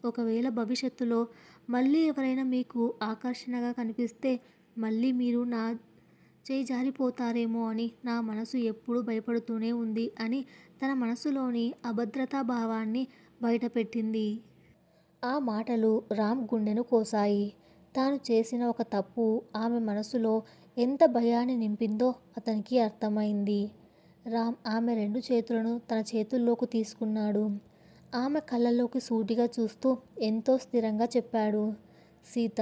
[SPEAKER 1] ఒకవేళ భవిష్యత్తులో మళ్ళీ ఎవరైనా మీకు ఆకర్షణగా కనిపిస్తే మళ్ళీ మీరు నా చేయి జారిపోతారేమో అని నా మనసు ఎప్పుడూ భయపడుతూనే ఉంది అని తన మనసులోని అభద్రతా భావాన్ని బయటపెట్టింది. ఆ మాటలు రామ్ గుండెను కోసాయి. తాను చేసిన ఒక తప్పు ఆమె మనసులో ఎంత భయాన్ని నింపిందో అతనికి అర్థమైంది. రామ్ ఆమె 2 చేతులను తన చేతుల్లోకి తీసుకున్నాడు. ఆమె కళ్ళలోకి సూటిగా చూస్తూ ఎంతో స్థిరంగా చెప్పాడు. సీత,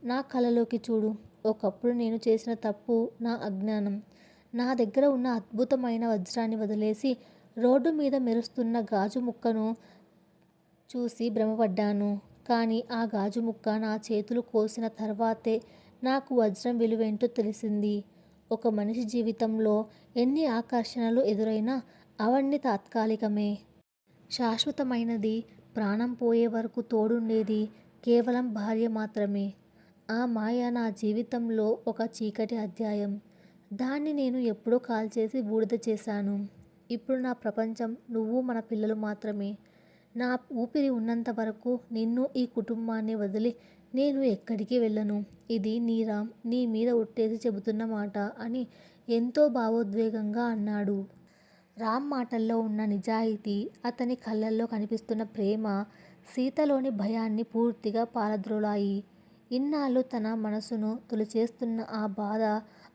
[SPEAKER 1] నా కళ్ళలోకి చూడు. ఒకప్పుడు నేను చేసిన తప్పు నా అజ్ఞానం. నా దగ్గర ఉన్న అద్భుతమైన వజ్రాన్ని వదిలేసి రోడ్డు మీద మెరుస్తున్న గాజు ముక్కను చూసి భ్రమపడ్డాను. కానీ ఆ గాజు ముక్క నా చేతులు కోసిన తర్వాతే నాకు వజ్రం విలువేంటో తెలిసింది. ఒక మనిషి జీవితంలో ఎన్ని ఆకర్షణలు ఎదురైనా అవన్నీ తాత్కాలికమే. శాశ్వతమైనది, ప్రాణం పోయే వరకు తోడుండేది కేవలం భార్య మాత్రమే. ఆ మాయ నా జీవితంలో ఒక చీకటి అధ్యాయం. దాన్ని నేను ఎప్పుడో కాల్చేసి బూడిద చేశాను. ఇప్పుడు నా ప్రపంచం నువ్వు, మన పిల్లలు మాత్రమే. నా ఊపిరి ఉన్నంత వరకు నిన్ను, ఈ కుటుంబాన్ని వదిలి నేను ఎక్కడికి వెళ్ళను. ఇది నీ మీద ఒట్టేసి చెబుతున్న మాట అని ఎంతో భావోద్వేగంగా అన్నాడు. రామ్ మాటల్లో ఉన్న నిజాయితీ, అతని కళ్ళల్లో కనిపిస్తున్న ప్రేమ సీతలోని భయాన్ని పూర్తిగా పారద్రోలాయి. ఇన్నాళ్ళు తన మనసును తొలిచేస్తున్న ఆ బాధ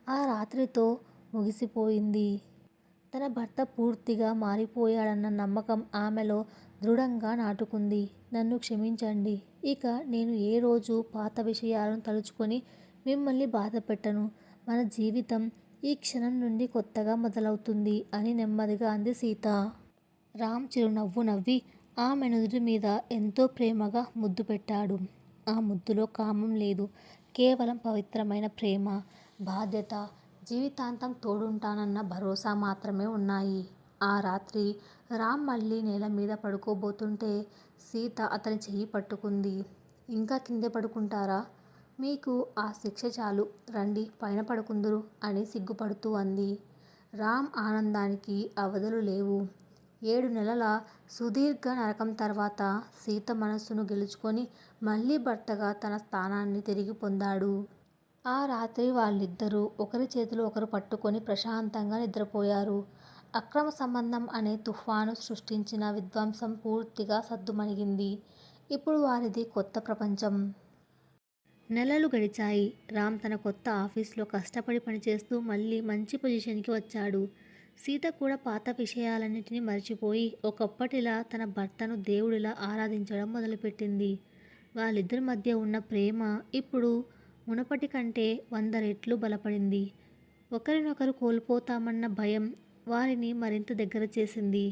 [SPEAKER 1] ఆ రాత్రితో ముగిసిపోయింది. తన భర్త పూర్తిగా మారిపోయాడన్న నమ్మకం ఆమెలో దృఢంగా నాటుకుంది. నన్ను క్షమించండి. ఇక నేను ఏ రోజు పాత విషయాలను తలుచుకొని మిమ్మల్ని బాధపెట్టను. మన జీవితం ఈ క్షణం నుండి కొత్తగా మొదలవుతుంది అని నెమ్మదిగా అంది సీత. రామ్ చిరునవ్వు నవ్వి ఆమె నుదుటి మీద ఎంతో ప్రేమగా ముద్దు పెట్టాడు. ఆ ముద్దులో కామం లేదు, కేవలం పవిత్రమైన ప్రేమ, బాధ్యత, జీవితాంతం తోడుంటానన్న భరోసా మాత్రమే ఉన్నాయి. ఆ రాత్రి రామ్ మళ్ళీ నేల మీద పడుకోబోతుంటే సీత అతని చెయ్యి పట్టుకుంది. ఇంకా కిందే పడుకుంటారా? మీకు ఆ శిక్ష చాలు, రండి పైన పడుకుందురు అని సిగ్గుపడుతూ అంది. రామ్ ఆనందానికి అవధులు లేవు. 7 నెలల సుదీర్ఘ నరకం తర్వాత సీత మనస్సును గెలుచుకొని మళ్ళీ భర్తగా తన స్థానాన్ని తిరిగి పొందాడు. ఆ రాత్రి వాళ్ళిద్దరూ ఒకరి చేతులు ఒకరు పట్టుకొని ప్రశాంతంగా నిద్రపోయారు. అక్రమ సంబంధం అనే తుఫాను సృష్టించిన విధ్వంసం పూర్తిగా సద్దుమణిగింది. ఇప్పుడు వారిది కొత్త ప్రపంచం. నెలలు గడిచాయి. రామ్ తన కొత్త ఆఫీస్లో కష్టపడి పనిచేస్తూ మళ్ళీ మంచి పొజిషన్కి వచ్చాడు. సీత కూడా పాత విషయాలన్నిటినీ మర్చిపోయి ఒకప్పటిలా తన భర్తను దేవుడిలా ఆరాధించడం మొదలుపెట్టింది. వాళ్ళిద్దరి మధ్య ఉన్న ప్రేమ ఇప్పుడు మునుపటి కంటే 100 రెట్లు బలపడింది. ఒకరినొకరు కోల్పోతామన్న భయం వారిని మరింత దగ్గర చేసింది.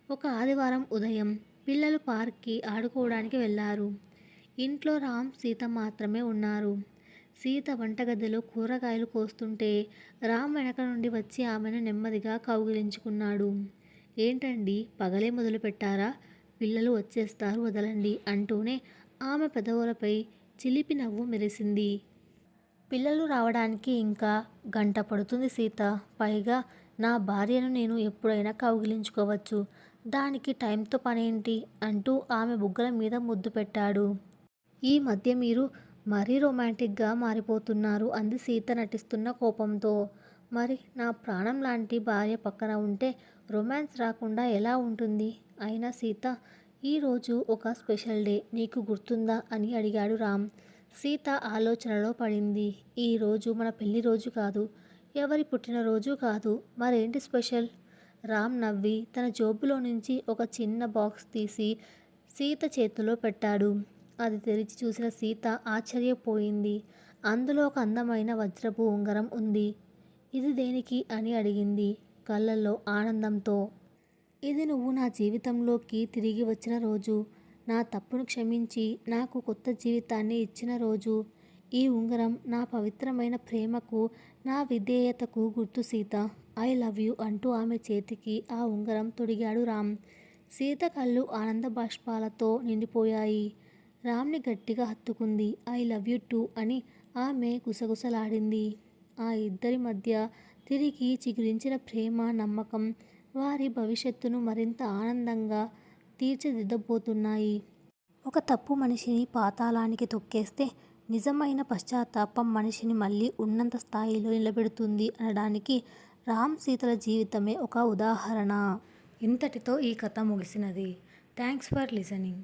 [SPEAKER 1] ఒక ఆదివారం ఉదయం పిల్లలు పార్క్కి ఆడుకోవడానికి వెళ్లారు. ఇంట్లో రామ్, సీత మాత్రమే ఉన్నారు. సీత వంటగదిలో కూరగాయలు కోస్తుంటే రామ్ వెనక నుండి వచ్చి ఆమెను నెమ్మదిగా కౌగిలించుకున్నాడు. ఏంటండి, పగలే మొదలుపెట్టారా? పిల్లలు వచ్చేస్తారు, వదలండి అంటూనే ఆమె పెదవులపై చిలిపి నవ్వు మెరిసింది. పిల్లలు రావడానికి ఇంకా గంట పడుతుంది సీత. పైగా నా భార్యను నేను ఎప్పుడైనా కౌగిలించుకోవచ్చు. దానికి టైంతో పనేంటి అంటూ ఆమె బుగ్గల మీద ముద్దు పెట్టాడు. ఈ మధ్య మీరు మరీ రొమాంటిక్గా మారిపోతున్నారు అంది సీత నటిస్తున్న కోపంతో. మరి నా ప్రాణం లాంటి భార్య పక్కన ఉంటే రొమాన్స్ రాకుండా ఎలా ఉంటుంది? అయినా సీత, ఈరోజు ఒక స్పెషల్ డే, నీకు గుర్తుందా అని అడిగాడు రామ్. సీత ఆలోచనలో పడింది. ఈరోజు మన పెళ్లి రోజు కాదు, ఎవరి పుట్టినరోజు కాదు, మరేంటి స్పెషల్? రామ్ నవ్వి తన జోబులో నుంచి ఒక చిన్న బాక్స్ తీసి సీత చేతిలో పెట్టాడు. అది తెరిచి చూసిన సీత ఆశ్చర్యపోయింది. అందులో ఒక అందమైన వజ్రపు ఉంగరం ఉంది. ఇది దేనికి అని అడిగింది కళ్ళల్లో ఆనందంతో. ఇది నువ్వు నా జీవితంలోకి తిరిగి వచ్చిన రోజు, నా తప్పును క్షమించి నాకు కొత్త జీవితాన్ని ఇచ్చిన రోజు. ఈ ఉంగరం నా పవిత్రమైన ప్రేమకు, నా విధేయతకు గుర్తు సీత. ఐ లవ్ యూ అంటూ ఆమె చేతికి ఆ ఉంగరం తొడిగాడు రామ్. సీత కళ్ళు ఆనంద బాష్పాలతో నిండిపోయాయి. రామ్ని గట్టిగా హత్తుకుంది. ఐ లవ్ యూ టూ అని ఆమె గుసగుసలాడింది. ఆ ఇద్దరి మధ్య తిరిగి చిగురించిన ప్రేమ, నమ్మకం వారి భవిష్యత్తును మరింత ఆనందంగా తీర్చిదిద్దబోతున్నాయి. ఒక తప్పు మనిషిని పాతాళానికి తొక్కేస్తే నిజమైన పశ్చాత్తాపం మనిషిని మళ్ళీ ఉన్నత స్థాయిలో నిలబెడుతుంది అనడానికి రామ్ సీతల జీవితమే ఒక ఉదాహరణ. ఇంతటితో ఈ కథ ముగిసినది. Thanks for listening.